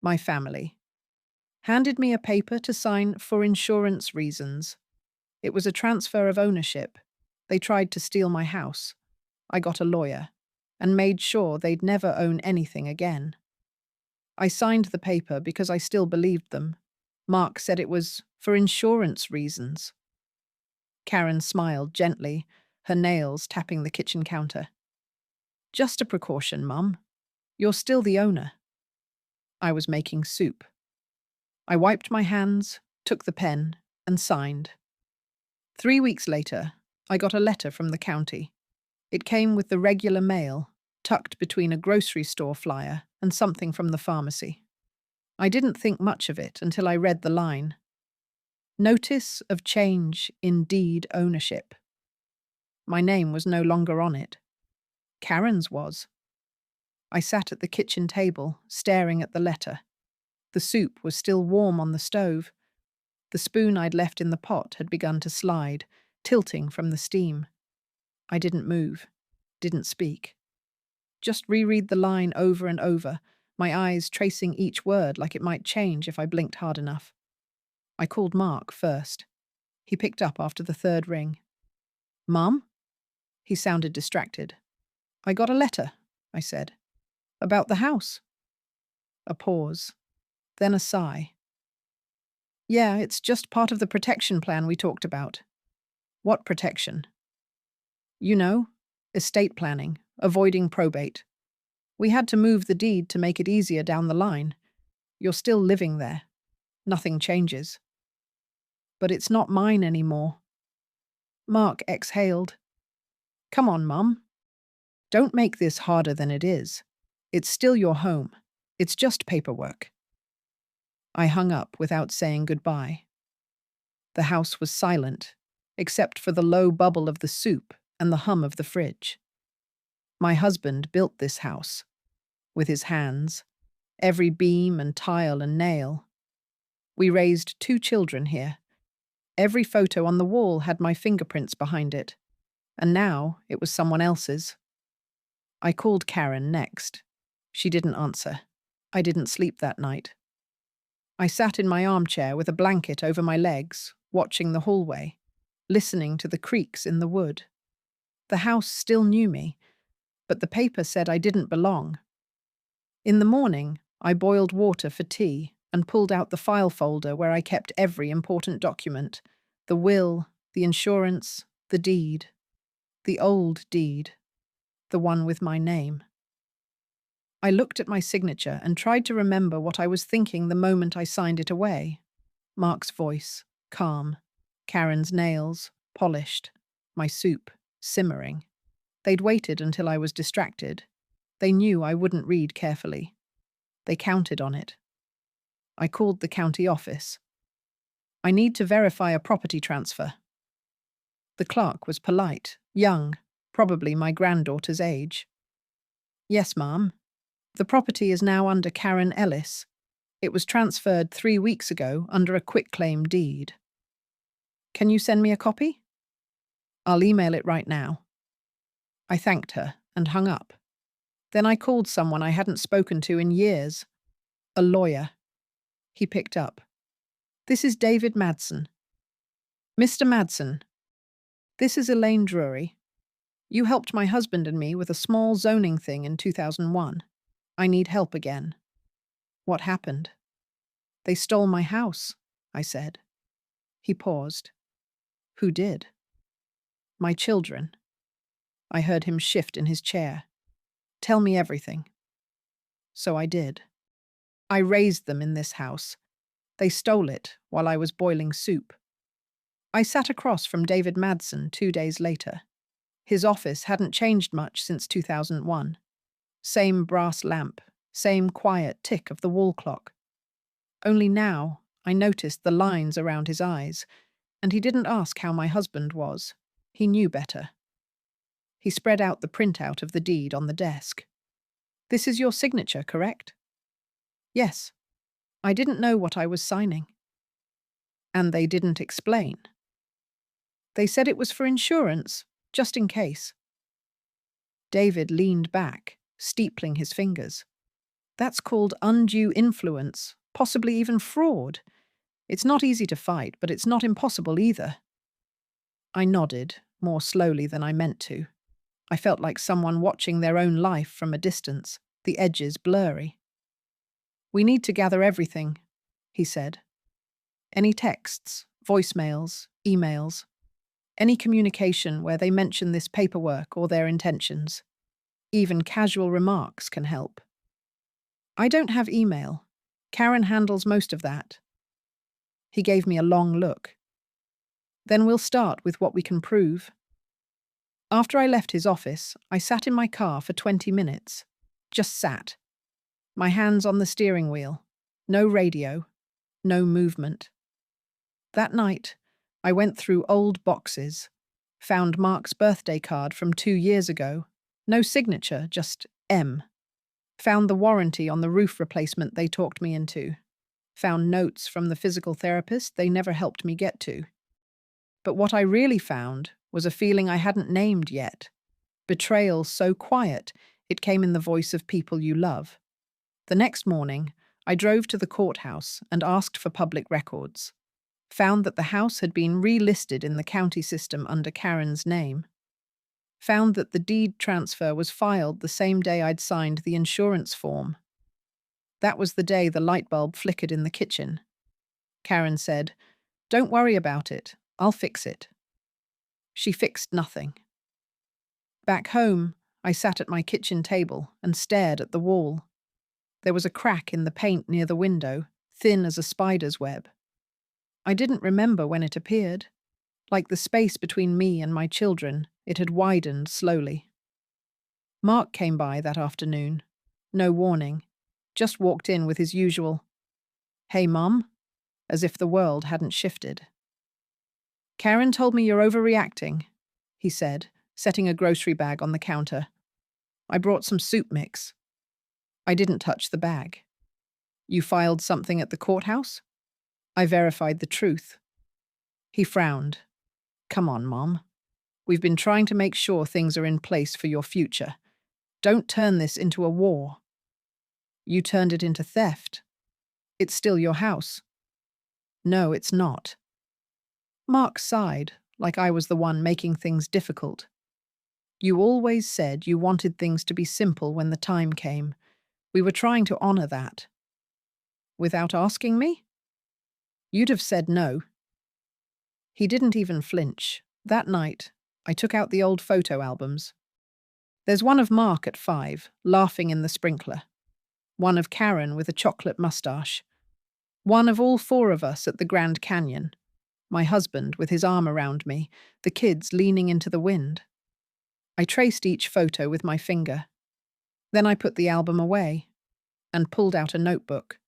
My family. Handed me a paper to sign for insurance reasons. It was a transfer of ownership. They tried to steal my house. I got a lawyer and made sure they'd never own anything again. I signed the paper because I still believed them. Mark said it was for insurance reasons. Karen smiled gently, her nails tapping the kitchen counter. Just a precaution, Mum. You're still the owner. I was making soup. I wiped my hands, took the pen, and signed. 3 weeks later, I got a letter from the county. It came with the regular mail, tucked between a grocery store flyer and something from the pharmacy. I didn't think much of it until I read the line. Notice of change in deed ownership. My name was no longer on it. Karen's was. I sat at the kitchen table, staring at the letter. The soup was still warm on the stove. The spoon I'd left in the pot had begun to slide, tilting from the steam. I didn't move, didn't speak. Just reread the line over and over, my eyes tracing each word like it might change if I blinked hard enough. I called Mark first. He picked up after the third ring. Mum? He sounded distracted. I got a letter, I said. About the house. A pause, then a sigh. Yeah, it's just part of the protection plan we talked about. What protection? You know, estate planning, avoiding probate. We had to move the deed to make it easier down the line. You're still living there. Nothing changes. But it's not mine anymore. Mark exhaled. Come on, Mum. Don't make this harder than it is. It's still your home. It's just paperwork. I hung up without saying goodbye. The house was silent, except for the low bubble of the soup and the hum of the fridge. My husband built this house, with his hands, every beam and tile and nail. We raised 2 children here. Every photo on the wall had my fingerprints behind it, and now it was someone else's. I called Karen next. She didn't answer. I didn't sleep that night. I sat in my armchair with a blanket over my legs, watching the hallway, listening to the creaks in the wood. The house still knew me, but the paper said I didn't belong. In the morning, I boiled water for tea and pulled out the file folder where I kept every important document: the will, the insurance, the deed. The old deed. The one with my name. I looked at my signature and tried to remember what I was thinking the moment I signed it away. Mark's voice, calm. Karen's nails, polished. My soup, simmering. They'd waited until I was distracted. They knew I wouldn't read carefully. They counted on it. I called the county office. I need to verify a property transfer. The clerk was polite, young, probably my granddaughter's age. Yes, ma'am. The property is now under Karen Ellis. It was transferred 3 weeks ago under a quitclaim deed. Can you send me a copy? I'll email it right now. I thanked her and hung up. Then I called someone I hadn't spoken to in years. A lawyer. He picked up. This is David Madsen. Mr. Madsen, this is Elaine Drury. You helped my husband and me with a small zoning thing in 2001. I need help again. What happened? They stole my house, I said. He paused. Who did? My children. I heard him shift in his chair. Tell me everything. So I did. I raised them in this house. They stole it while I was boiling soup. I sat across from David Madsen 2 days later. His office hadn't changed much since 2001. Same brass lamp, same quiet tick of the wall clock. Only now I noticed the lines around his eyes, and he didn't ask how my husband was. He knew better. He spread out the printout of the deed on the desk. This is your signature, correct? Yes. I didn't know what I was signing. And they didn't explain. They said it was for insurance, just in case. David leaned back, steepling his fingers. That's called undue influence, possibly even fraud. It's not easy to fight, but it's not impossible either. I nodded, more slowly than I meant to. I felt like someone watching their own life from a distance, the edges blurry. We need to gather everything, he said. Any texts, voicemails, emails, any communication where they mention this paperwork or their intentions. Even casual remarks can help. I don't have email. Karen handles most of that. He gave me a long look. Then we'll start with what we can prove. After I left his office, I sat in my car for 20 minutes. Just sat. My hands on the steering wheel. No radio. No movement. That night, I went through old boxes. Found Mark's birthday card from 2 years ago. No signature, just M. Found the warranty on the roof replacement they talked me into. Found notes from the physical therapist they never helped me get to. But what I really found was a feeling I hadn't named yet. Betrayal so quiet, it came in the voice of people you love. The next morning, I drove to the courthouse and asked for public records. Found that the house had been relisted in the county system under Karen's name. Found that the deed transfer was filed the same day I'd signed the insurance form. That was the day the light bulb flickered in the kitchen. Karen said, "Don't worry about it. I'll fix it." She fixed nothing. Back home, I sat at my kitchen table and stared at the wall. There was a crack in the paint near the window, thin as a spider's web. I didn't remember when it appeared. Like the space between me and my children, it had widened slowly. Mark came by that afternoon. No warning. Just walked in with his usual, "Hey, Mum," as if the world hadn't shifted. "Karen told me you're overreacting," he said, setting a grocery bag on the counter. "I brought some soup mix." I didn't touch the bag. "You filed something at the courthouse?" I verified the truth. He frowned. "Come on, Mom. We've been trying to make sure things are in place for your future. Don't turn this into a war." "You turned it into theft. It's still your house." "No, it's not." Mark sighed, like I was the one making things difficult. "You always said you wanted things to be simple when the time came. We were trying to honor that." "Without asking me?" "You'd have said no." He didn't even flinch. That night, I took out the old photo albums. There's one of Mark at 5, laughing in the sprinkler. One of Karen with a chocolate mustache. One of all 4 of us at the Grand Canyon. My husband with his arm around me, the kids leaning into the wind. I traced each photo with my finger. Then I put the album away and pulled out a notebook.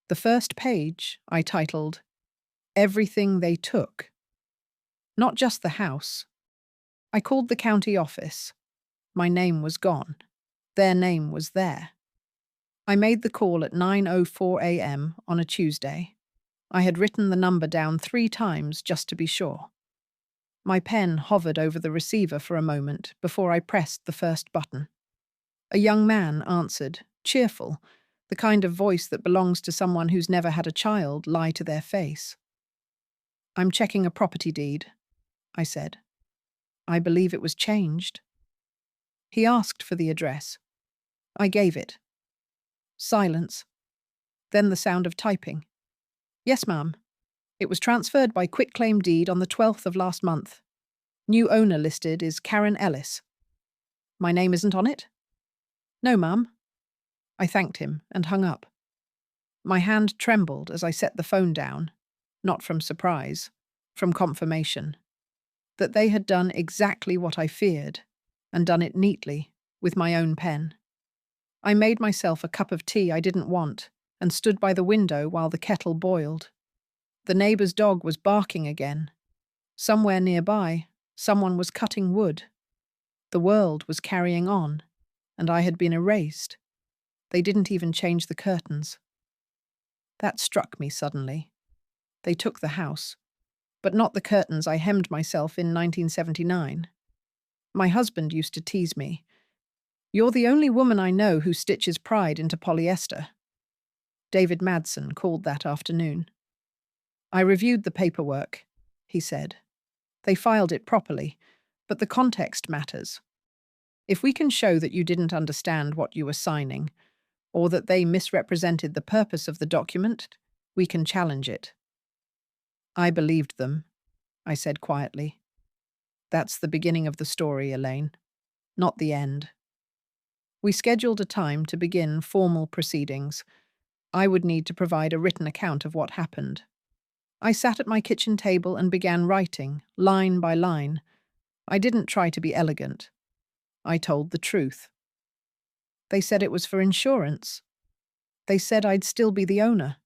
The first page I titled, "Everything They Took." Not just the house. I called the county office. My name was gone. Their name was there. I made the call at 9:04 a.m. on a Tuesday. I had written the number down 3 times just to be sure. My pen hovered over the receiver for a moment before I pressed the first button. A young man answered, cheerful, the kind of voice that belongs to someone who's never had a child lie to their face. "I'm checking a property deed," I said. "I believe it was changed." He asked for the address. I gave it. Silence. Then the sound of typing. "Yes, ma'am. It was transferred by quitclaim deed on the 12th of last month. New owner listed is Karen Ellis." "My name isn't on it?" "No, ma'am." I thanked him and hung up. My hand trembled as I set the phone down, not from surprise, from confirmation. That they had done exactly what I feared, and done it neatly, with my own pen. I made myself a cup of tea I didn't want, and stood by the window while the kettle boiled. The neighbour's dog was barking again. Somewhere nearby, someone was cutting wood. The world was carrying on, and I had been erased. They didn't even change the curtains. That struck me suddenly. They took the house, but not the curtains I hemmed myself in 1979. My husband used to tease me. You're the only woman I know who stitches pride into polyester, David Madsen called that afternoon. I reviewed the paperwork, he said. They filed it properly, but the context matters. If we can show that you didn't understand what you were signing, or that they misrepresented the purpose of the document, we can challenge it. I believed them, I said quietly. That's the beginning of the story, Elaine, not the end. We scheduled a time to begin formal proceedings. I would need to provide a written account of what happened. I sat at my kitchen table and began writing, line by line. I didn't try to be elegant. I told the truth. They said it was for insurance. They said I'd still be the owner.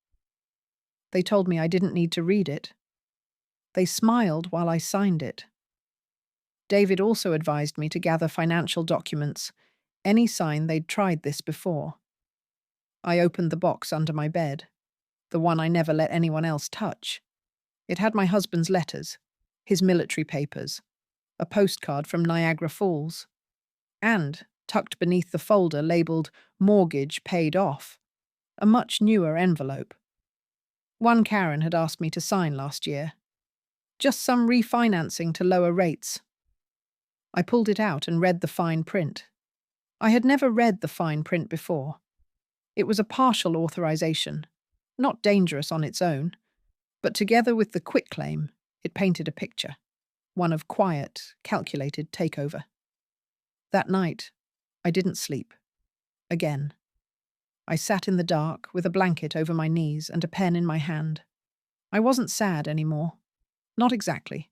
They told me I didn't need to read it. They smiled while I signed it. David also advised me to gather financial documents, any sign they'd tried this before. I opened the box under my bed, the one I never let anyone else touch. It had my husband's letters, his military papers, a postcard from Niagara Falls, and, tucked beneath the folder labelled "Mortgage Paid Off," a much newer envelope. One Karen had asked me to sign last year. Just some refinancing to lower rates. I pulled it out and read the fine print. I had never read the fine print before. It was a partial authorization, not dangerous on its own, but together with the quitclaim, it painted a picture, one of quiet, calculated takeover. That night, I didn't sleep. Again. I sat in the dark with a blanket over my knees and a pen in my hand. I wasn't sad anymore. Not exactly.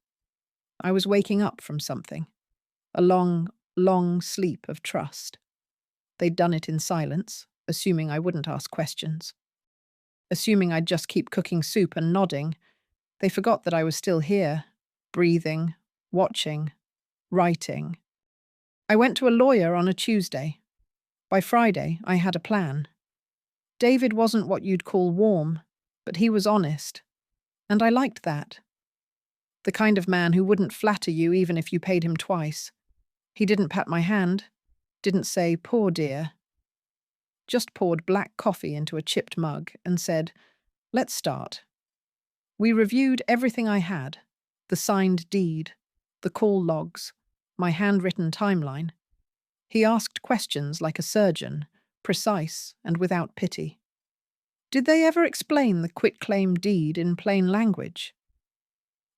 I was waking up from something. A long, long sleep of trust. They'd done it in silence, assuming I wouldn't ask questions. Assuming I'd just keep cooking soup and nodding. They forgot that I was still here, breathing, watching, writing. I went to a lawyer on a Tuesday. By Friday, I had a plan. David wasn't what you'd call warm, but he was honest. And I liked that. The kind of man who wouldn't flatter you even if you paid him twice. He didn't pat my hand, didn't say, "Poor dear." Just poured black coffee into a chipped mug and said, "Let's start." We reviewed everything I had, the signed deed, the call logs, my handwritten timeline. He asked questions like a surgeon, precise and without pity. Did they ever explain the quitclaim deed in plain language?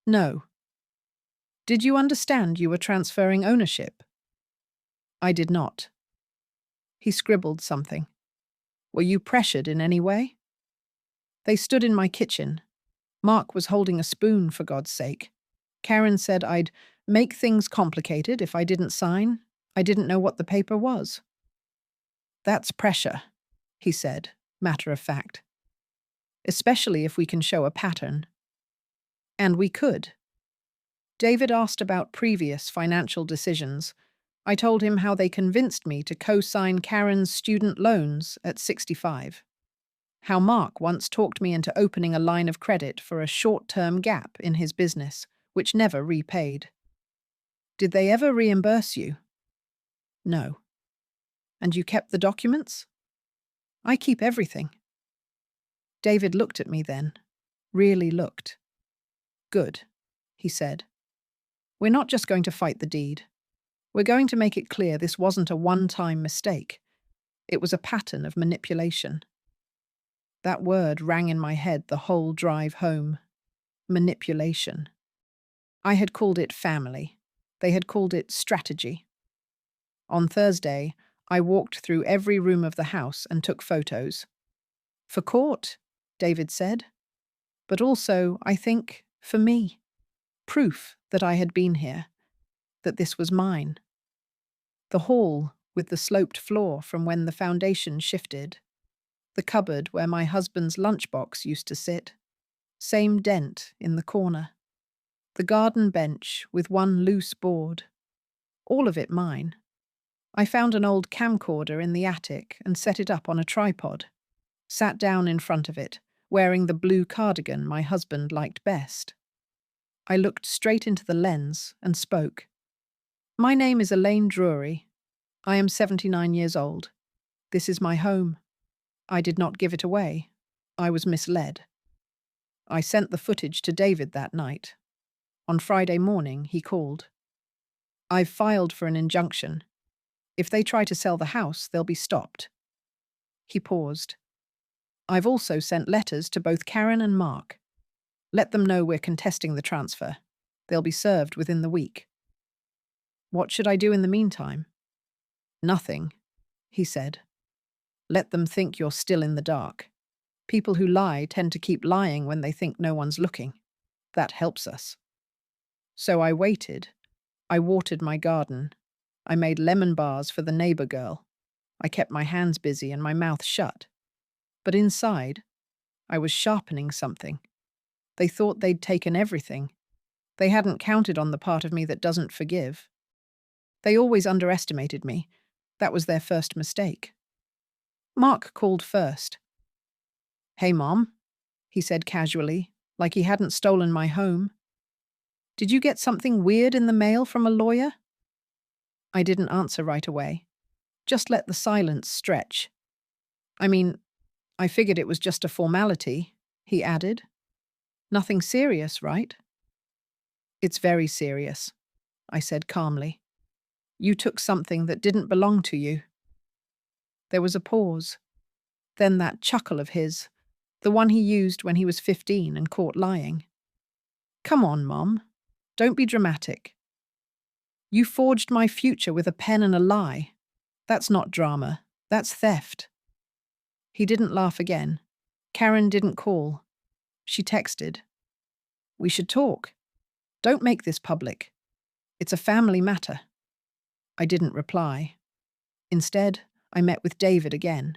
No. Did you understand you were transferring ownership? I did not. He scribbled something. Were you pressured in any way? They stood in my kitchen. Mark was holding a spoon, for God's sake. Karen said I'd make things complicated if I didn't sign. I didn't know what the paper was. That's pressure, he said, matter of fact. Especially if we can show a pattern. And we could. David asked about previous financial decisions. I told him how they convinced me to co-sign Karen's student loans at 65. How Mark once talked me into opening a line of credit for a short-term gap in his business, which never repaid. Did they ever reimburse you? No. And you kept the documents? I keep everything. David looked at me then. Really looked. Good, he said. We're not just going to fight the deed. We're going to make it clear this wasn't a one-time mistake. It was a pattern of manipulation. That word rang in my head the whole drive home. Manipulation. I had called it family. They had called it strategy. On Thursday, I walked through every room of the house and took photos. For court, David said. But also, I think, for me. Proof that I had been here. That this was mine. The hall with the sloped floor from when the foundation shifted. The cupboard where my husband's lunchbox used to sit. Same dent in the corner. The garden bench with one loose board. All of it mine. I found an old camcorder in the attic and set it up on a tripod. Sat down in front of it, wearing the blue cardigan my husband liked best. I looked straight into the lens and spoke. My name is Elaine Drury. I am 79 years old. This is my home. I did not give it away. I was misled. I sent the footage to David that night. On Friday morning, he called. I've filed for an injunction. If they try to sell the house, they'll be stopped. He paused. I've also sent letters to both Karen and Mark. Let them know we're contesting the transfer. They'll be served within the week. What should I do in the meantime? Nothing, he said. Let them think you're still in the dark. People who lie tend to keep lying when they think no one's looking. That helps us. So I waited. I watered my garden. I made lemon bars for the neighbor girl. I kept my hands busy and my mouth shut. But inside, I was sharpening something. They thought they'd taken everything. They hadn't counted on the part of me that doesn't forgive. They always underestimated me. That was their first mistake. Mark called first. Hey, Mom, he said casually, like he hadn't stolen my home. Did you get something weird in the mail from a lawyer? I didn't answer right away. Just let the silence stretch. I figured it was just a formality, he added. Nothing serious, right? It's very serious, I said calmly. You took something that didn't belong to you. There was a pause. Then that chuckle of his, the one he used when he was 15 and caught lying. Come on, Mom. Don't be dramatic. You forged my future with a pen and a lie. That's not drama. That's theft. He didn't laugh again. Karen didn't call. She texted. We should talk. Don't make this public. It's a family matter. I didn't reply. Instead, I met with David again.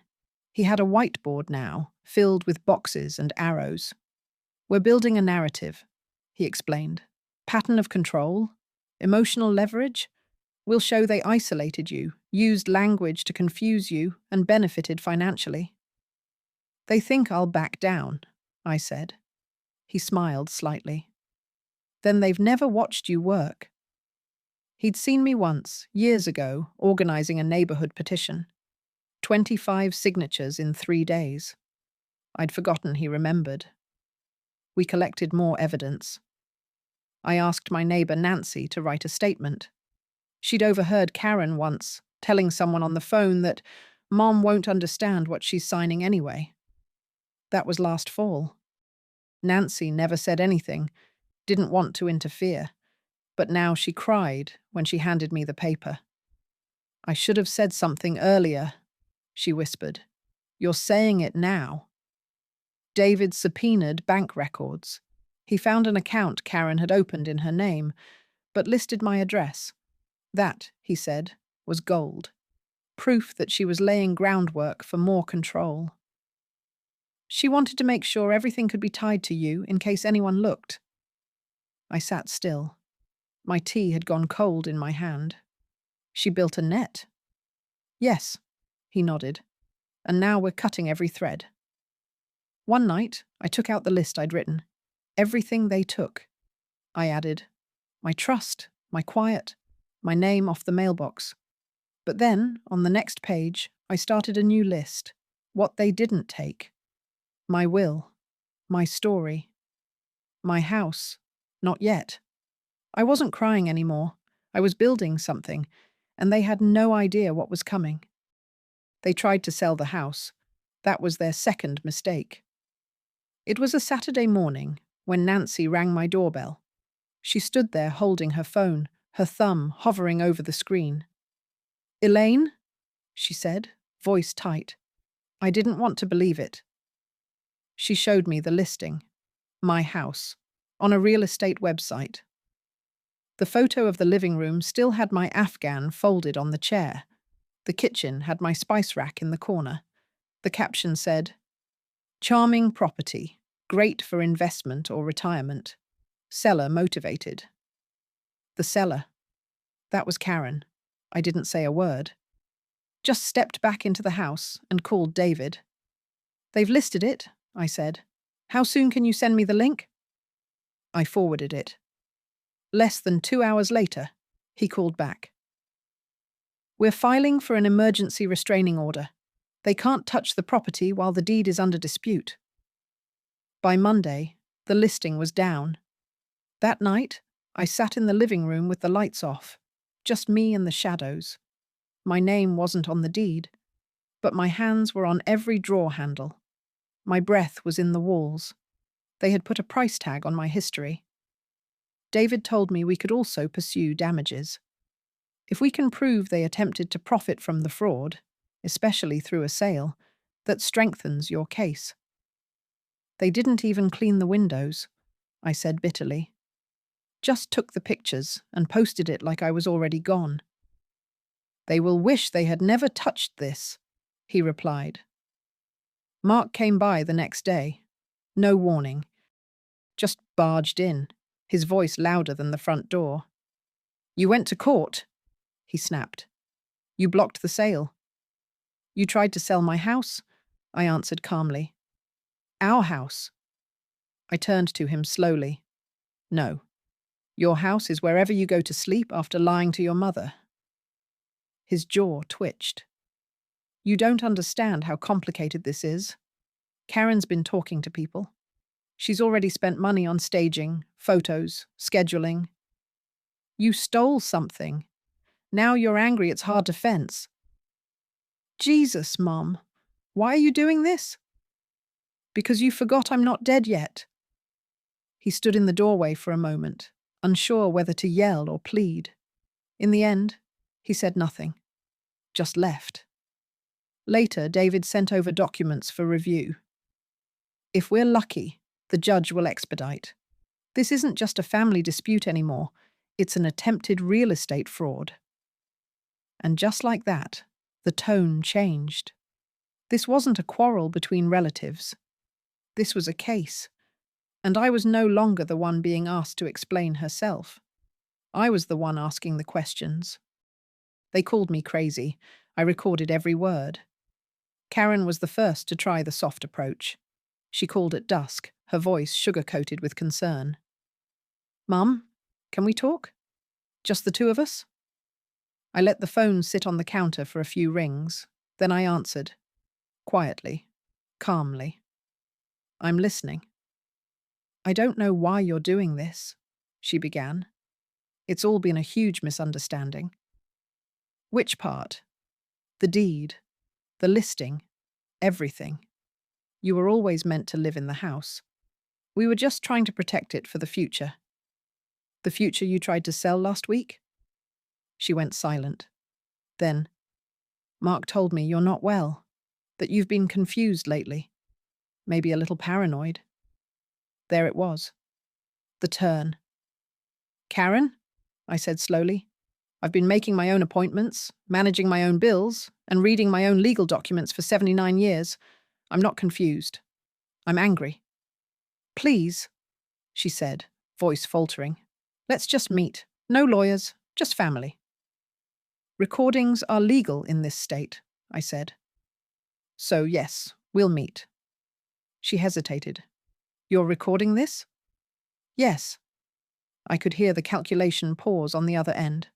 He had a whiteboard now, filled with boxes and arrows. We're building a narrative, he explained. Pattern of control, emotional leverage. We'll show they isolated you, used language to confuse you, and benefited financially. They think I'll back down, I said. He smiled slightly. Then they've never watched you work. He'd seen me once, years ago, organizing a neighborhood petition. 25 signatures in 3 days. I'd forgotten he remembered. We collected more evidence. I asked my neighbor Nancy to write a statement. She'd overheard Karen once telling someone on the phone that Mom won't understand what she's signing anyway. That was last fall. Nancy never said anything, didn't want to interfere, but now she cried when she handed me the paper. I should have said something earlier, she whispered. You're saying it now. David subpoenaed bank records. He found an account Karen had opened in her name, but listed my address. That, he said, was gold. Proof that she was laying groundwork for more control. She wanted to make sure everything could be tied to you in case anyone looked. I sat still. My tea had gone cold in my hand. She built a net. Yes, he nodded. And now we're cutting every thread. One night, I took out the list I'd written. Everything they took. I added, my trust, my quiet, my name off the mailbox. But then, on the next page, I started a new list. What they didn't take. My will. My story. My house. Not yet. I wasn't crying anymore. I was building something, and they had no idea what was coming. They tried to sell the house. That was their second mistake. It was a Saturday morning when Nancy rang my doorbell. She stood there holding her phone, her thumb hovering over the screen. Elaine? She said, voice tight. I didn't want to believe it. She showed me the listing. My house. On a real estate website. The photo of the living room still had my Afghan folded on the chair. The kitchen had my spice rack in the corner. The caption said, charming property, great for investment or retirement. Seller motivated. The seller. That was Karen. I didn't say a word. Just stepped back into the house and called David. They've listed it, I said. How soon can you send me the link? I forwarded it. Less than 2 hours later, he called back. We're filing for an emergency restraining order. They can't touch the property while the deed is under dispute. By Monday, the listing was down. That night, I sat in the living room with the lights off, just me and the shadows. My name wasn't on the deed, but my hands were on every drawer handle. My breath was in the walls. They had put a price tag on my history. David told me we could also pursue damages. If we can prove they attempted to profit from the fraud, especially through a sale, that strengthens your case. They didn't even clean the windows, I said bitterly. Just took the pictures and posted it like I was already gone. They will wish they had never touched this, he replied. Mark came by the next day. No warning. Just barged in, his voice louder than the front door. You went to court, he snapped. You blocked the sale. You tried to sell my house, I answered calmly. Our house. I turned to him slowly. No. Your house is wherever you go to sleep after lying to your mother. His jaw twitched. You don't understand how complicated this is. Karen's been talking to people. She's already spent money on staging, photos, scheduling. You stole something. Now you're angry it's hard to fence. Jesus, Mom. Why are you doing this? Because you forgot I'm not dead yet. He stood in the doorway for a moment, unsure whether to yell or plead. In the end, he said nothing, just left. Later, David sent over documents for review. If we're lucky, the judge will expedite. This isn't just a family dispute anymore, it's an attempted real estate fraud. And just like that, the tone changed. This wasn't a quarrel between relatives. This was a case. And I was no longer the one being asked to explain herself. I was the one asking the questions. They called me crazy. I recorded every word. Karen was the first to try the soft approach. She called at dusk, her voice sugar-coated with concern. Mum, can we talk? Just the two of us? I let the phone sit on the counter for a few rings. Then I answered. Quietly, calmly. I'm listening. I don't know why you're doing this, she began. It's all been a huge misunderstanding. Which part? The deed, the listing, everything. You were always meant to live in the house. We were just trying to protect it for the future. The future you tried to sell last week? She went silent. Then, Mark told me you're not well, that you've been confused lately, maybe a little paranoid. There it was. The turn. Karen, I said slowly, I've been making my own appointments, managing my own bills, and reading my own legal documents for 79 years. I'm not confused. I'm angry. Please, she said, voice faltering. Let's just meet. No lawyers, just family. Recordings are legal in this state, I said. So yes, we'll meet. She hesitated. You're recording this? Yes. I could hear the calculation pause on the other end.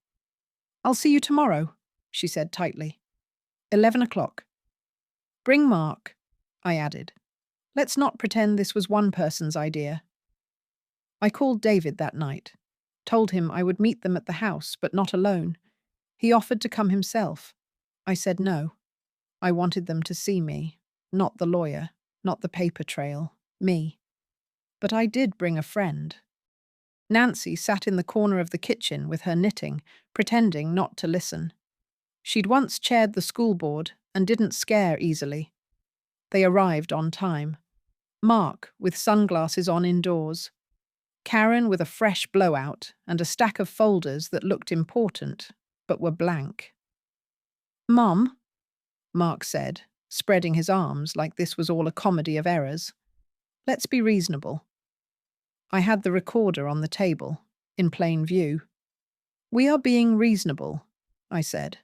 I'll see you tomorrow, she said tightly. 11 o'clock. Bring Mark, I added. Let's not pretend this was one person's idea. I called David that night, told him I would meet them at the house, but not alone. He offered to come himself. I said no. I wanted them to see me, not the lawyer, not the paper trail, me. But I did bring a friend. Nancy sat in the corner of the kitchen with her knitting, pretending not to listen. She'd once chaired the school board and didn't scare easily. They arrived on time. Mark with sunglasses on indoors. Karen with a fresh blowout and a stack of folders that looked important, but were blank. Mom, Mark said, spreading his arms like this was all a comedy of errors. Let's be reasonable. I had the recorder on the table, in plain view. We are being reasonable, I said.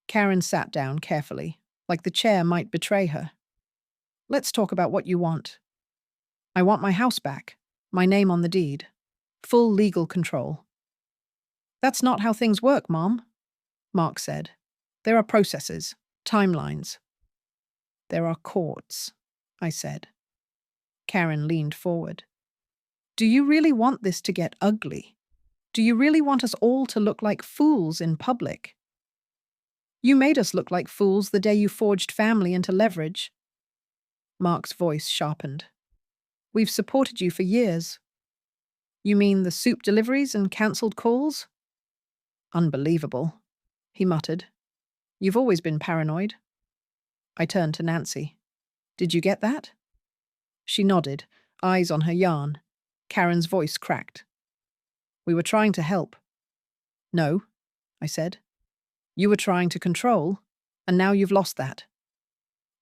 Karen sat down carefully, like the chair might betray her. Let's talk about what you want. I want my house back, my name on the deed, full legal control. That's not how things work, Mom, Mark said, There are processes, timelines. There are courts, I said. Karen leaned forward. Do you really want this to get ugly? Do you really want us all to look like fools in public? You made us look like fools the day you forged family into leverage. Mark's voice sharpened. We've supported you for years. You mean the soup deliveries and cancelled calls? Unbelievable, he muttered. You've always been paranoid. I turned to Nancy. Did you get that? She nodded, eyes on her yarn. Karen's voice cracked. We were trying to help. No, I said. You were trying to control, and now you've lost that.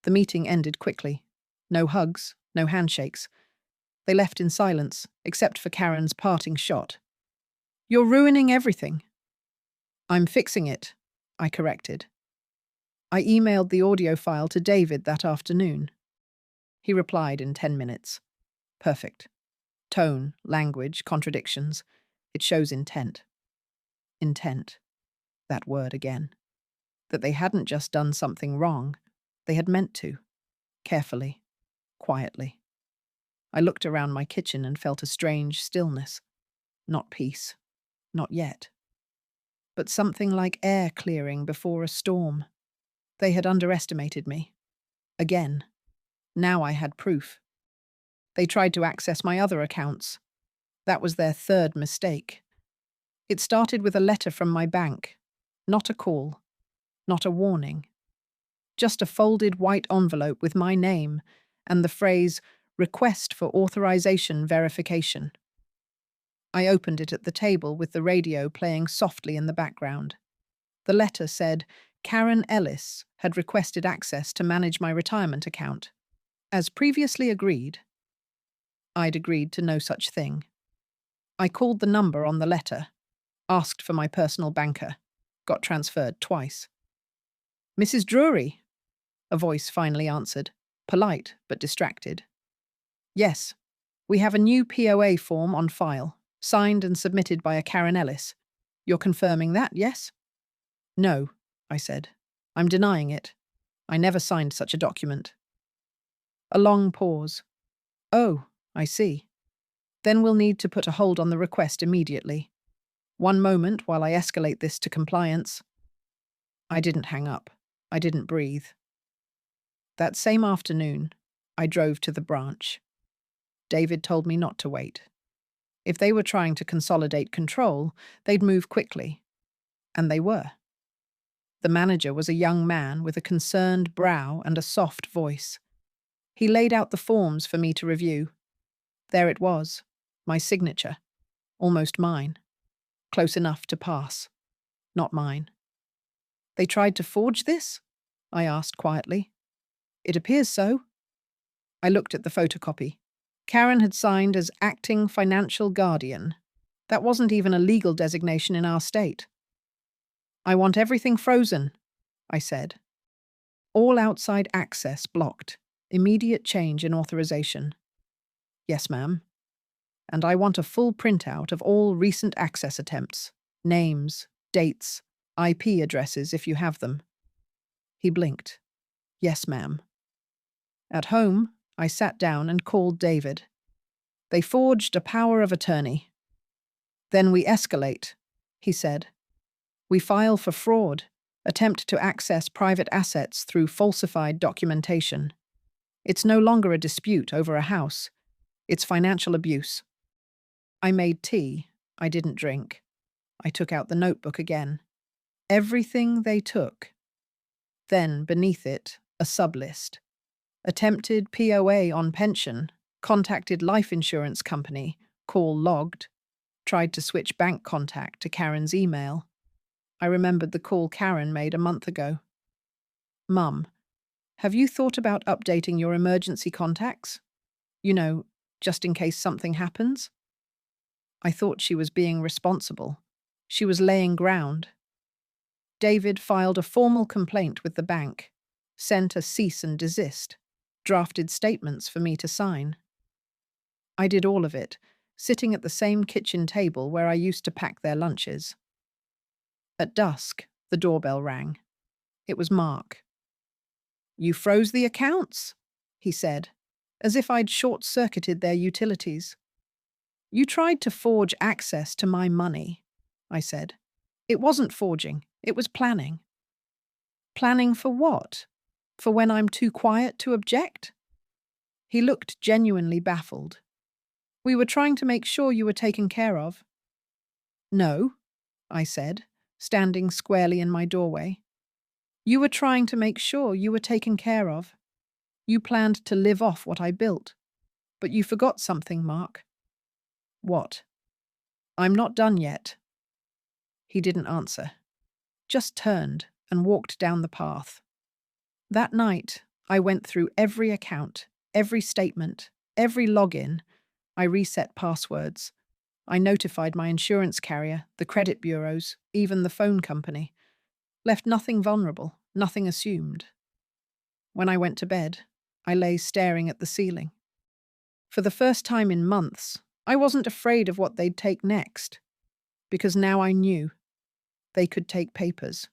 The meeting ended quickly. No hugs, no handshakes. They left in silence, except for Karen's parting shot. You're ruining everything. I'm fixing it, I corrected. I emailed the audio file to David that afternoon. He replied in 10 minutes. Perfect. Tone, language, contradictions. It shows intent. Intent. That word again. That they hadn't just done something wrong. They had meant to. Carefully. Quietly. I looked around my kitchen and felt a strange stillness. Not peace. Not yet. But something like air clearing before a storm. They had underestimated me. Again. Now I had proof. They tried to access my other accounts. That was their third mistake. It started with a letter from my bank. Not a call. Not a warning. Just a folded white envelope with my name and the phrase, Request for Authorization Verification. I opened it at the table with the radio playing softly in the background. The letter said, Karen Ellis had requested access to manage my retirement account. As previously agreed, I'd agreed to no such thing. I called the number on the letter, asked for my personal banker, got transferred twice. Mrs. Drury, a voice finally answered, polite but distracted. Yes, we have a new POA form on file, signed and submitted by a Karen Ellis. You're confirming that, yes? No, I said. I'm denying it. I never signed such a document. A long pause. Oh, I see. Then we'll need to put a hold on the request immediately. One moment while I escalate this to compliance. I didn't hang up. I didn't breathe. That same afternoon, I drove to the branch. David told me not to wait. If they were trying to consolidate control, they'd move quickly. And they were. The manager was a young man with a concerned brow and a soft voice. He laid out the forms for me to review. There it was, my signature, almost mine. Close enough to pass. Not mine. They tried to forge this? I asked quietly. It appears so. I looked at the photocopy. Karen had signed as acting financial guardian. That wasn't even a legal designation in our state. I want everything frozen, I said. All outside access blocked. Immediate change in authorization. Yes, ma'am. And I want a full printout of all recent access attempts. Names, dates, IP addresses if you have them. He blinked. Yes, ma'am. At home, I sat down and called David. They forged a power of attorney. Then we escalate, he said. We file for fraud, attempt to access private assets through falsified documentation. It's no longer a dispute over a house. It's financial abuse. I made tea. I didn't drink. I took out the notebook again. Everything they took. Then, beneath it, a sublist. Attempted POA on pension, contacted life insurance company, call logged, tried to switch bank contact to Karen's email. I remembered the call Karen made a month ago. Mum, have you thought about updating your emergency contacts? You know, just in case something happens? I thought she was being responsible. She was laying ground. David filed a formal complaint with the bank, sent a cease and desist, drafted statements for me to sign. I did all of it, sitting at the same kitchen table where I used to pack their lunches. At dusk, the doorbell rang. It was Mark. "You froze the accounts," he said, as if I'd short-circuited their utilities. "You tried to forge access to my money," I said. "It wasn't forging, it was planning." "Planning for what? For when I'm too quiet to object?" He looked genuinely baffled. "We were trying to make sure you were taken care of." "No," I said, standing squarely in my doorway. "You were trying to make sure you were taken care of. You planned to live off what I built. But you forgot something, Mark." "What?" "I'm not done yet." He didn't answer, just turned and walked down the path. That night, I went through every account, every statement, every login. I reset passwords. I notified my insurance carrier, the credit bureaus, even the phone company. Left nothing vulnerable, nothing assumed. When I went to bed, I lay staring at the ceiling. For the first time in months, I wasn't afraid of what they'd take next, because now I knew they could take papers.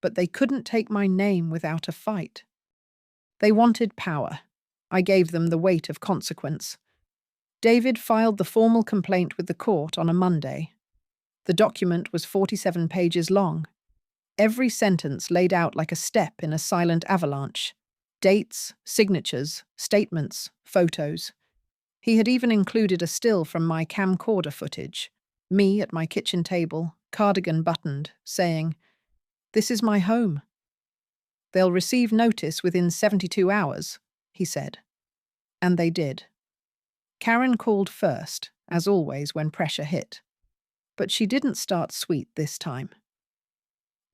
But they couldn't take my name without a fight. They wanted power. I gave them the weight of consequence. David filed the formal complaint with the court on a Monday. The document was 47 pages long. Every sentence laid out like a step in a silent avalanche. Dates, signatures, statements, photos. He had even included a still from my camcorder footage. Me at my kitchen table, cardigan buttoned, saying, "This is my home." "They'll receive notice within 72 hours, he said. And they did. Karen called first, as always when pressure hit. But she didn't start sweet this time.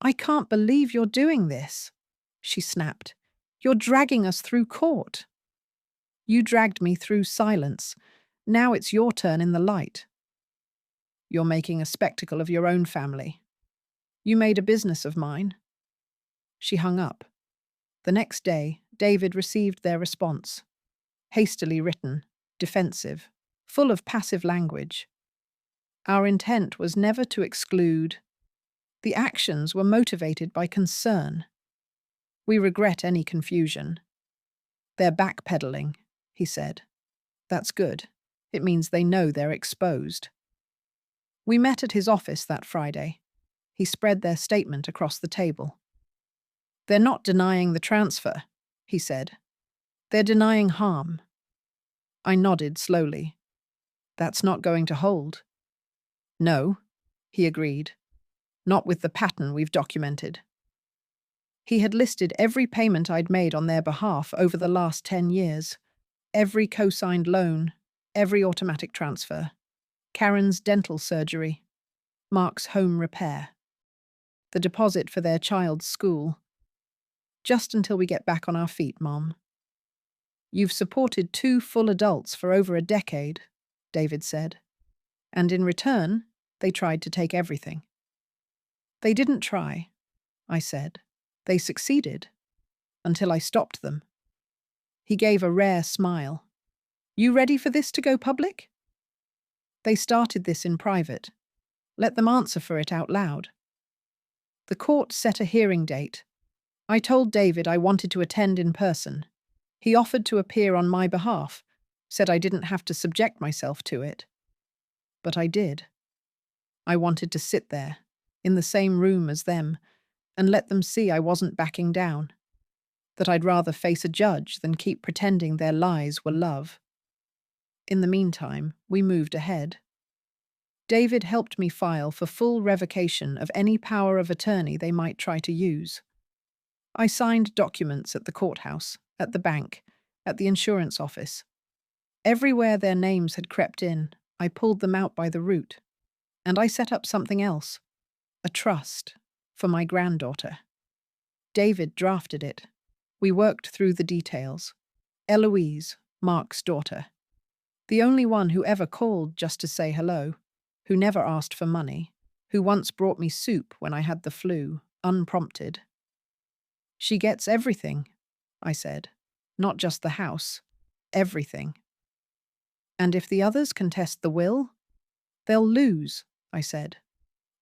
"I can't believe you're doing this," she snapped. "You're dragging us through court." "You dragged me through silence. Now it's your turn in the light." "You're making a spectacle of your own family. You made a business of mine." She hung up. The next day, David received their response. Hastily written, defensive, full of passive language. Our intent was never to exclude. The actions were motivated by concern. We regret any confusion. "They're backpedaling," he said. "That's good. It means they know they're exposed." We met at his office that Friday. He spread their statement across the table. "They're not denying the transfer," he said. "They're denying harm." I nodded slowly. "That's not going to hold." "No," he agreed. "Not with the pattern we've documented." He had listed every payment I'd made on their behalf over the last 10 years. Every co-signed loan, every automatic transfer. Karen's dental surgery. Mark's home repair. The deposit for their child's school. "Just until we get back on our feet, Mom." "You've supported 2 full adults for over a decade," David said. "And in return, they tried to take everything." "They didn't try," I said. "They succeeded. Until I stopped them." He gave a rare smile. "You ready for this to go public?" "They started this in private. Let them answer for it out loud." The court set a hearing date. I told David I wanted to attend in person. He offered to appear on my behalf, said I didn't have to subject myself to it. But I did. I wanted to sit there, in the same room as them, and let them see I wasn't backing down, that I'd rather face a judge than keep pretending their lies were love. In the meantime, we moved ahead. David helped me file for full revocation of any power of attorney they might try to use. I signed documents at the courthouse, at the bank, at the insurance office. Everywhere their names had crept in, I pulled them out by the root. And I set up something else, a trust, for my granddaughter. David drafted it. We worked through the details. Eloise, Mark's daughter. The only one who ever called just to say hello, who never asked for money, who once brought me soup when I had the flu, unprompted. "She gets everything," I said. "Not just the house. Everything." "And if the others contest the will?" "They'll lose," I said,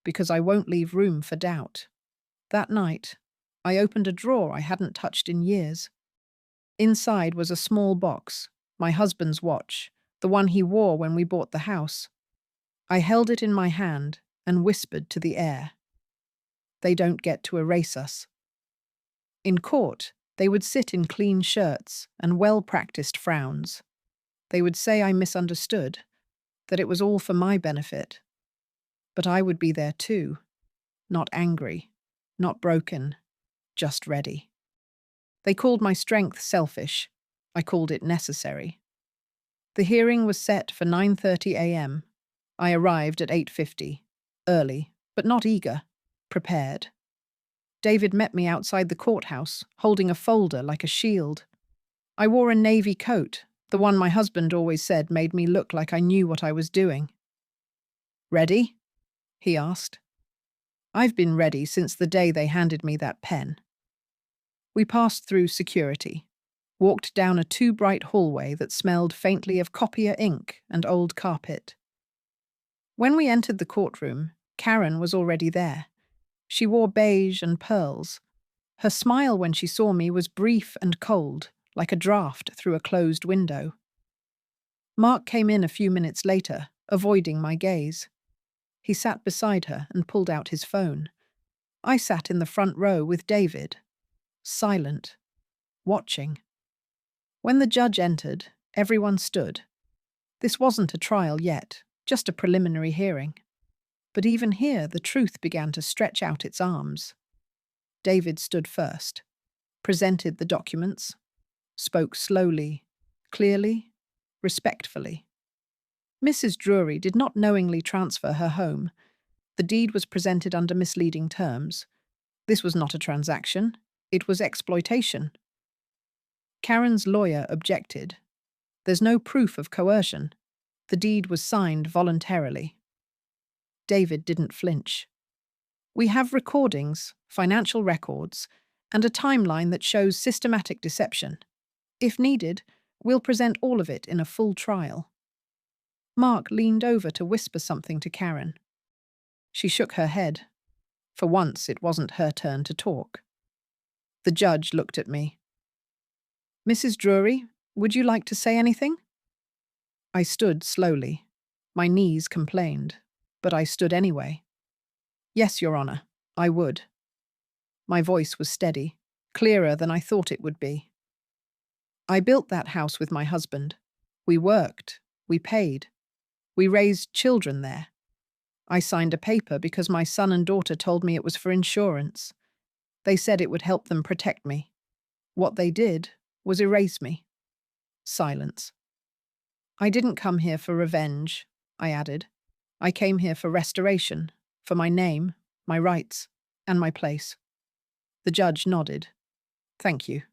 "because I won't leave room for doubt." That night, I opened a drawer I hadn't touched in years. Inside was a small box, my husband's watch, the one he wore when we bought the house. I held it in my hand and whispered to the air. They don't get to erase us. In court, they would sit in clean shirts and well-practiced frowns. They would say I misunderstood, that it was all for my benefit. But I would be there too, not angry, not broken, just ready. They called my strength selfish. I called it necessary. The hearing was set for 9:30 a.m. I arrived at 8:50, early, but not eager, prepared. David met me outside the courthouse, holding a folder like a shield. I wore a navy coat, the one my husband always said made me look like I knew what I was doing. "Ready?" he asked. I've been ready since the day they handed me that pen. We passed through security, walked down a too-bright hallway that smelled faintly of copier ink and old carpet. When we entered the courtroom, Karen was already there. She wore beige and pearls. Her smile when she saw me was brief and cold, like a draft through a closed window. Mark came in a few minutes later, avoiding my gaze. He sat beside her and pulled out his phone. I sat in the front row with David, silent, watching. When the judge entered, everyone stood. This wasn't a trial yet, just a preliminary hearing. But even here, the truth began to stretch out its arms. David stood first, presented the documents, spoke slowly, clearly, respectfully. Mrs. Drury did not knowingly transfer her home. The deed was presented under misleading terms. This was not a transaction. It was exploitation. Karen's lawyer objected. There's no proof of coercion. The deed was signed voluntarily. David didn't flinch. We have recordings, financial records, and a timeline that shows systematic deception. If needed, we'll present all of it in a full trial. Mark leaned over to whisper something to Karen. She shook her head. For once, it wasn't her turn to talk. The judge looked at me. "Mrs. Drury, would you like to say anything?" I stood slowly. My knees complained, but I stood anyway. "Yes, Your Honor, I would." My voice was steady, clearer than I thought it would be. I built that house with my husband. We worked, we paid. We raised children there. I signed a paper because my son and daughter told me it was for insurance. They said it would help them protect me. What they did was erase me. Silence. "I didn't come here for revenge," I added. "I came here for restoration, for my name, my rights, and my place." The judge nodded. "Thank you."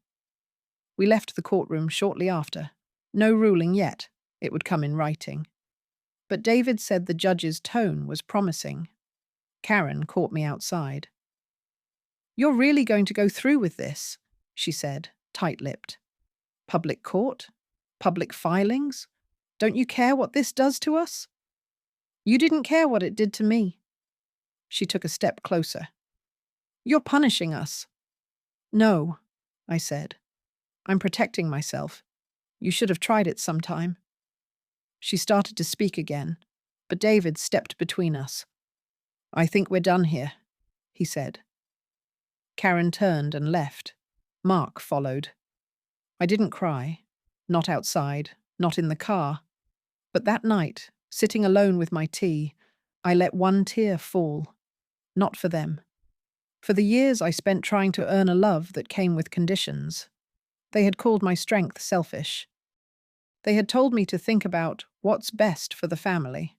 We left the courtroom shortly after. No ruling yet. It would come in writing. But David said the judge's tone was promising. Karen caught me outside. "You're really going to go through with this?" she said, tight-lipped. "Public court? Public filings? Don't you care what this does to us?" "You didn't care what it did to me." She took a step closer. "You're punishing us." "No," I said. "I'm protecting myself. You should have tried it sometime." She started to speak again, but David stepped between us. "I think we're done here," he said. Karen turned and left. Mark followed. I didn't cry. Not outside, not in the car. But that night, sitting alone with my tea, I let one tear fall. Not for them. For the years I spent trying to earn a love that came with conditions. They had called my strength selfish. They had told me to think about what's best for the family.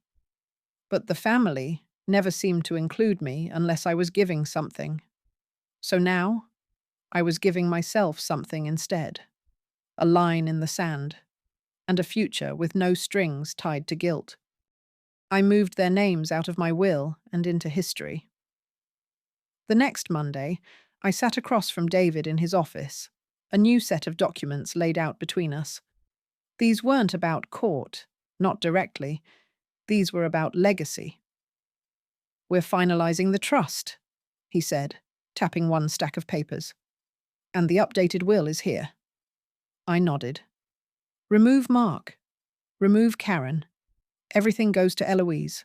But the family never seemed to include me unless I was giving something. So now, I was giving myself something instead. A line in the sand, and a future with no strings tied to guilt. I moved their names out of my will and into history. The next Monday, I sat across from David in his office, a new set of documents laid out between us. These weren't about court, not directly. These were about legacy. "We're finalizing the trust," he said, tapping one stack of papers. And the updated will is here. I nodded. Remove Mark. Remove Karen. Everything goes to Eloise.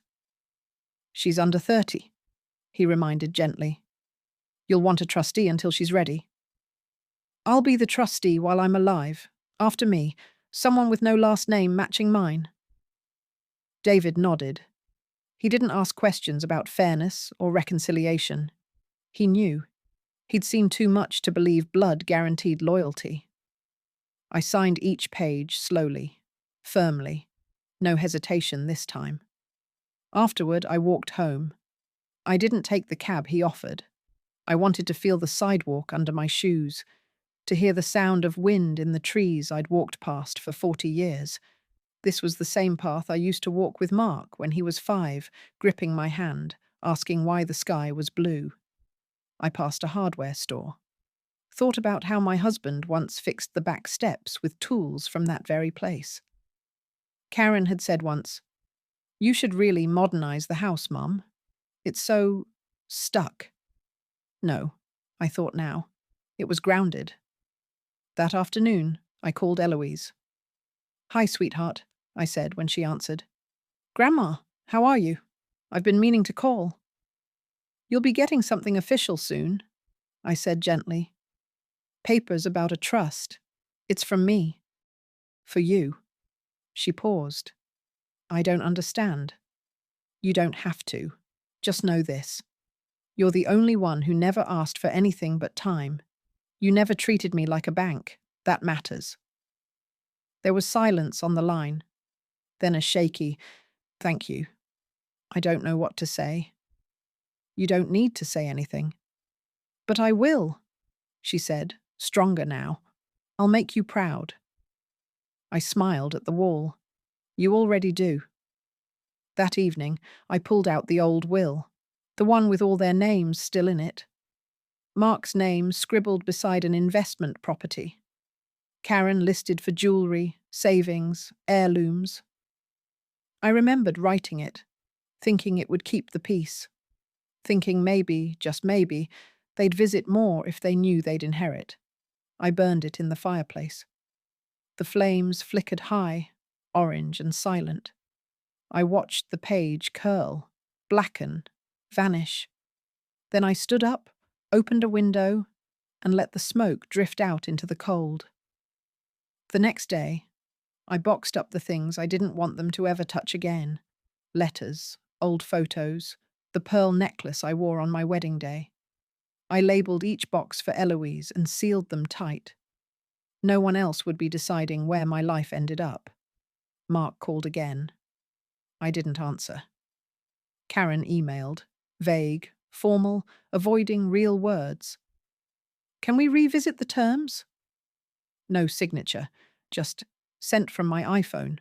She's under 30, he reminded gently. You'll want a trustee until she's ready. I'll be the trustee while I'm alive. After me, someone with no last name matching mine. David nodded. He didn't ask questions about fairness or reconciliation. He knew. He'd seen too much to believe blood guaranteed loyalty. I signed each page slowly, firmly. No hesitation this time. Afterward, I walked home. I didn't take the cab he offered. I wanted to feel the sidewalk under my shoes, to hear the sound of wind in the trees I'd walked past for 40 years. This was the same path I used to walk with Mark when he was 5, gripping my hand, asking why the sky was blue. I passed a hardware store. Thought about how my husband once fixed the back steps with tools from that very place. Karen had said once, "You should really modernize the house, Mum. It's so stuck." No, I thought now. It was grounded. That afternoon, I called Eloise. "Hi, sweetheart," I said when she answered. "Grandma, how are you? I've been meaning to call." "You'll be getting something official soon," I said gently. "Papers about a trust. It's from me. For you." She paused. "I don't understand." "You don't have to. Just know this. You're the only one who never asked for anything but time. You never treated me like a bank. That matters." There was silence on the line. Then a shaky, "Thank you. I don't know what to say." "You don't need to say anything." "But I will," she said, stronger now. "I'll make you proud." I smiled at the wall. "You already do." That evening, I pulled out the old will, the one with all their names still in it. Mark's name scribbled beside an investment property. Karen listed for jewellery, savings, heirlooms. I remembered writing it, thinking it would keep the peace. Thinking maybe, just maybe, they'd visit more if they knew they'd inherit. I burned it in the fireplace. The flames flickered high, orange and silent. I watched the page curl, blacken, vanish. Then I stood up, opened a window, and let the smoke drift out into the cold. The next day, I boxed up the things I didn't want them to ever touch again. Letters, old photos, the pearl necklace I wore on my wedding day. I labelled each box for Eloise and sealed them tight. No one else would be deciding where my life ended up. Mark called again. I didn't answer. Karen emailed, vague, formal, avoiding real words. "Can we revisit the terms?" No signature, just sent from my iPhone.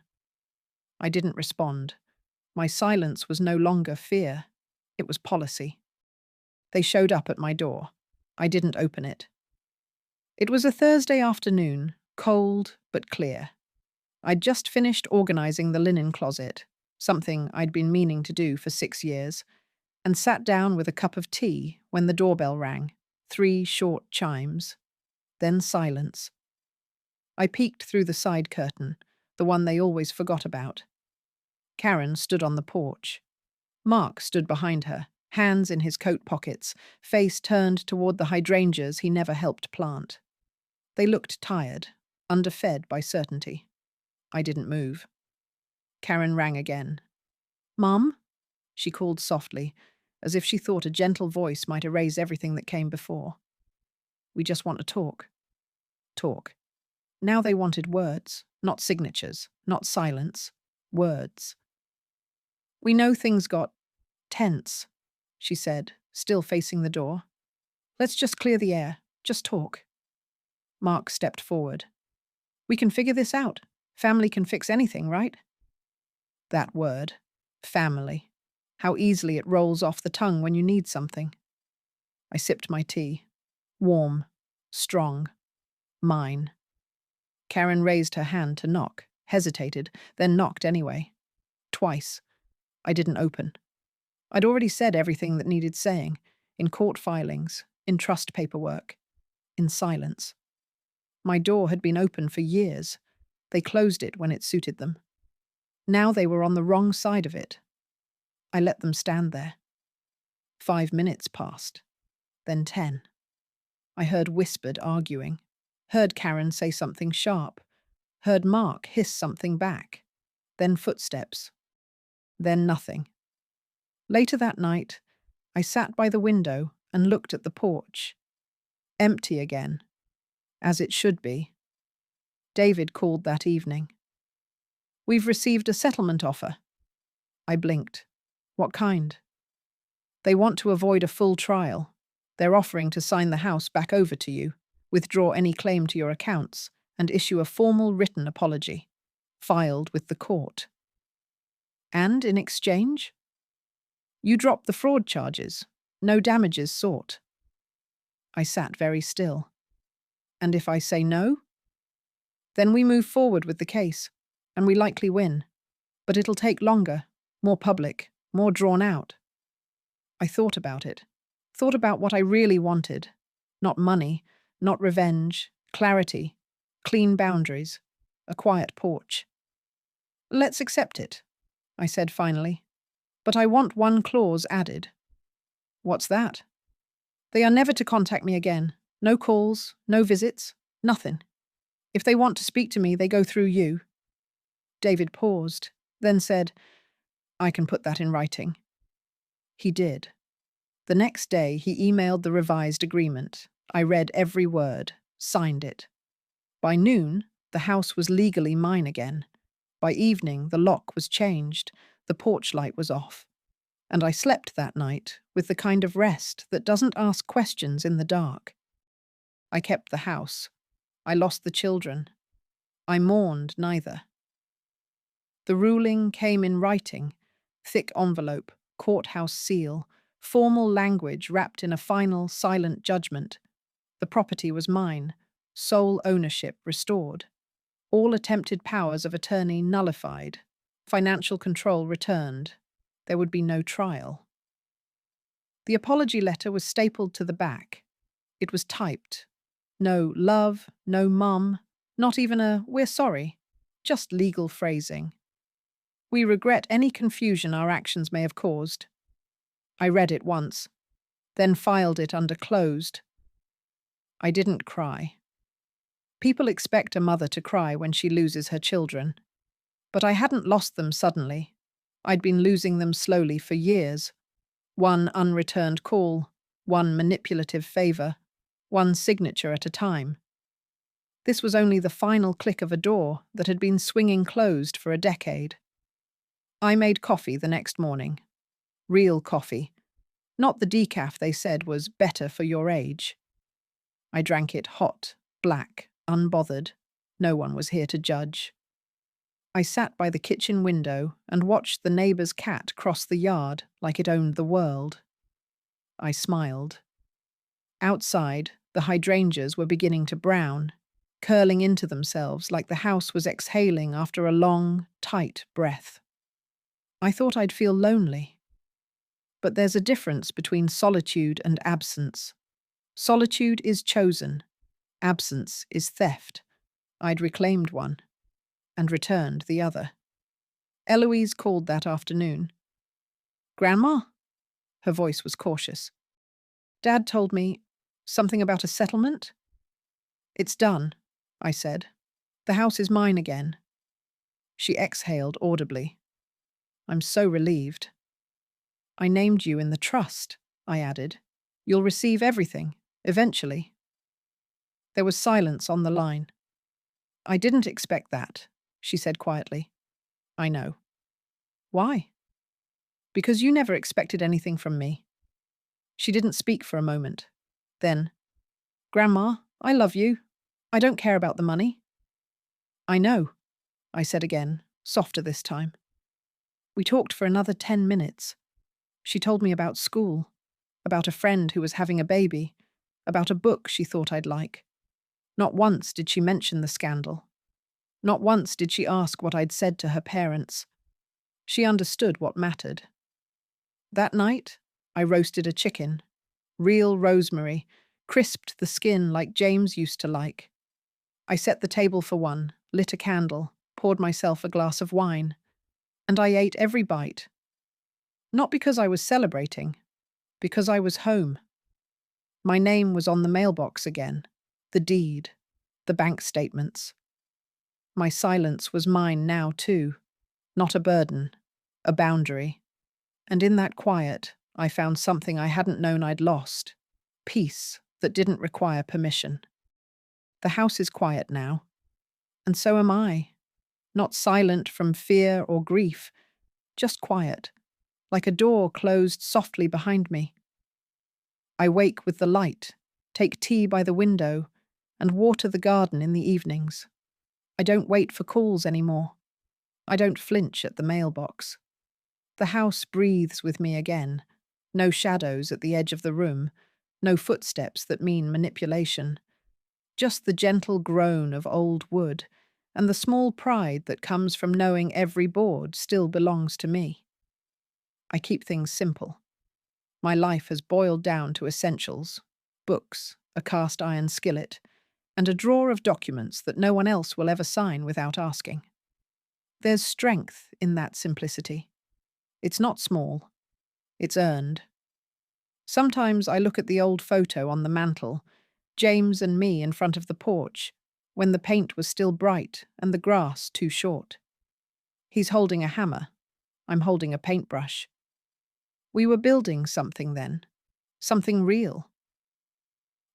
I didn't respond. My silence was no longer fear. It was policy. They showed up at my door. I didn't open it. It was a Thursday afternoon, cold but clear. I'd just finished organising the linen closet, something I'd been meaning to do for 6 years, and sat down with a cup of tea when the doorbell rang. 3 short chimes. Then silence. I peeked through the side curtain, the one they always forgot about. Karen stood on the porch. Mark stood behind her, hands in his coat pockets, face turned toward the hydrangeas he never helped plant. They looked tired, underfed by certainty. I didn't move. Karen rang again. "Mum?" she called softly, as if she thought a gentle voice might erase everything that came before. "We just want to talk." Talk. Now they wanted words, not signatures, not silence. Words. "We know things got tense," she said, still facing the door. "Let's just clear the air. Just talk." Mark stepped forward. "We can figure this out. Family can fix anything, right?" That word. Family. How easily it rolls off the tongue when you need something. I sipped my tea. Warm. Strong. Mine. Karen raised her hand to knock, hesitated, then knocked anyway. Twice. I didn't open. I'd already said everything that needed saying, in court filings, in trust paperwork, in silence. My door had been open for years. They closed it when it suited them. Now they were on the wrong side of it. I let them stand there. 5 minutes passed, then 10. I heard whispered arguing, heard Karen say something sharp, heard Mark hiss something back, then footsteps, then nothing. Later that night, I sat by the window and looked at the porch. Empty again, as it should be. David called that evening. "We've received a settlement offer." I blinked. "What kind?" "They want to avoid a full trial. They're offering to sign the house back over to you, withdraw any claim to your accounts, and issue a formal written apology, filed with the court." "And in exchange?" "You drop the fraud charges. No damages sought." I sat very still. "And if I say no?" "Then we move forward with the case, and we likely win. But it'll take longer, more public, more drawn out." I thought about it. Thought about what I really wanted. Not money, not revenge, clarity, clean boundaries, a quiet porch. "Let's accept it," I said finally. "But I want one clause added." "What's that?" "They are never to contact me again. No calls, no visits, nothing. If they want to speak to me, they go through you." David paused, then said, "I can put that in writing." He did. The next day, he emailed the revised agreement. I read every word, signed it. By noon, the house was legally mine again. By evening, the lock was changed, the porch light was off. And I slept that night with the kind of rest that doesn't ask questions in the dark. I kept the house. I lost the children. I mourned neither. The ruling came in writing, thick envelope, courthouse seal, formal language wrapped in a final, silent judgment. The property was mine, sole ownership restored, all attempted powers of attorney nullified, financial control returned. There would be no trial. The apology letter was stapled to the back. It was typed. No love, no mum, not even a "we're sorry," just legal phrasing. "We regret any confusion our actions may have caused." I read it once, then filed it under closed. I didn't cry. People expect a mother to cry when she loses her children. But I hadn't lost them suddenly. I'd been losing them slowly for years. One unreturned call, one manipulative favor, one signature at a time. This was only the final click of a door that had been swinging closed for a decade. I made coffee the next morning. Real coffee. Not the decaf they said was better for your age. I drank it hot, black, unbothered. No one was here to judge. I sat by the kitchen window and watched the neighbour's cat cross the yard like it owned the world. I smiled. Outside, the hydrangeas were beginning to brown, curling into themselves like the house was exhaling after a long, tight breath. I thought I'd feel lonely. But there's a difference between solitude and absence. Solitude is chosen. Absence is theft. I'd reclaimed one and returned the other. Eloise called that afternoon. "Grandma?" Her voice was cautious. "Dad told me something about a settlement?" "It's done," I said. "The house is mine again." She exhaled audibly. "I'm so relieved." "I named you in the trust," I added. "You'll receive everything, eventually." There was silence on the line. "I didn't expect that," she said quietly. "I know." "Why?" "Because you never expected anything from me." She didn't speak for a moment. Then, "Grandma, I love you. I don't care about the money." "I know," I said again, softer this time. We talked for another 10 minutes. She told me about school, about a friend who was having a baby, about a book she thought I'd like. Not once did she mention the scandal. Not once did she ask what I'd said to her parents. She understood what mattered. That night, I roasted a chicken, real rosemary, crisped the skin like James used to like. I set the table for one, lit a candle, poured myself a glass of wine, and I ate every bite. Not because I was celebrating, because I was home. My name was on the mailbox again, the deed, the bank statements. My silence was mine now too, not a burden, a boundary. And in that quiet, I found something I hadn't known I'd lost, peace that didn't require permission. The house is quiet now, and so am I, not silent from fear or grief, just quiet, like a door closed softly behind me. I wake with the light, take tea by the window, and water the garden in the evenings. I don't wait for calls anymore. I don't flinch at the mailbox. The house breathes with me again. No shadows at the edge of the room, no footsteps that mean manipulation. Just the gentle groan of old wood and the small pride that comes from knowing every board still belongs to me. I keep things simple. My life has boiled down to essentials: books, a cast iron skillet, and a drawer of documents that no one else will ever sign without asking. There's strength in that simplicity. It's not small. It's earned. Sometimes I look at the old photo on the mantel, James and me in front of the porch, when the paint was still bright and the grass too short. He's holding a hammer. I'm holding a paintbrush. We were building something then, something real.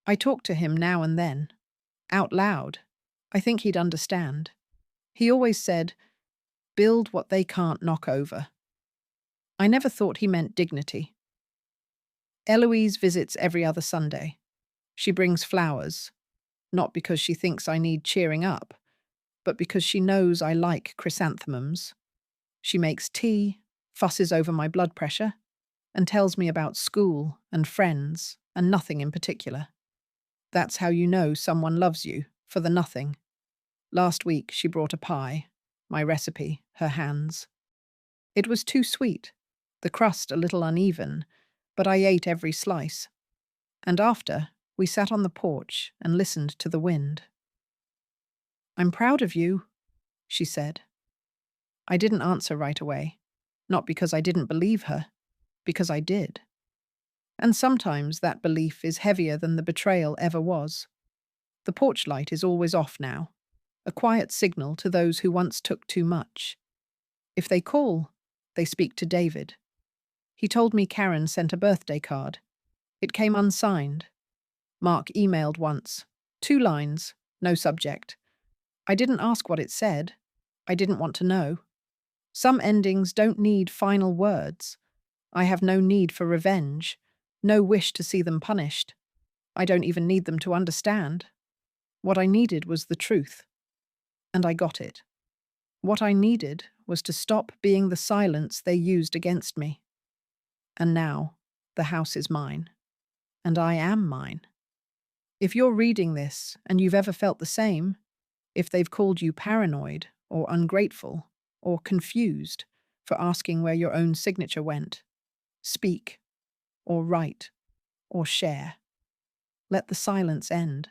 I talk to him now and then, out loud. I think he'd understand. He always said, "Build what they can't knock over." I never thought he meant dignity. Eloise visits every other Sunday. She brings flowers, not because she thinks I need cheering up, but because she knows I like chrysanthemums. She makes tea, fusses over my blood pressure, and tells me about school and friends and nothing in particular. That's how you know someone loves you, for the nothing. Last week she brought a pie, my recipe, her hands. It was too sweet, the crust a little uneven, but I ate every slice. And after, we sat on the porch and listened to the wind. "I'm proud of you," she said. I didn't answer right away, not because I didn't believe her, because I did. And sometimes that belief is heavier than the betrayal ever was. The porch light is always off now, a quiet signal to those who once took too much. If they call, they speak to David. He told me Karen sent a birthday card. It came unsigned. Mark emailed once. 2 lines, no subject. I didn't ask what it said. I didn't want to know. Some endings don't need final words. I have no need for revenge, no wish to see them punished. I don't even need them to understand. What I needed was the truth. And I got it. What I needed was to stop being the silence they used against me. And now, the house is mine. And I am mine. If you're reading this and you've ever felt the same, if they've called you paranoid or ungrateful or confused for asking where your own signature went, speak or write or share. Let the silence end.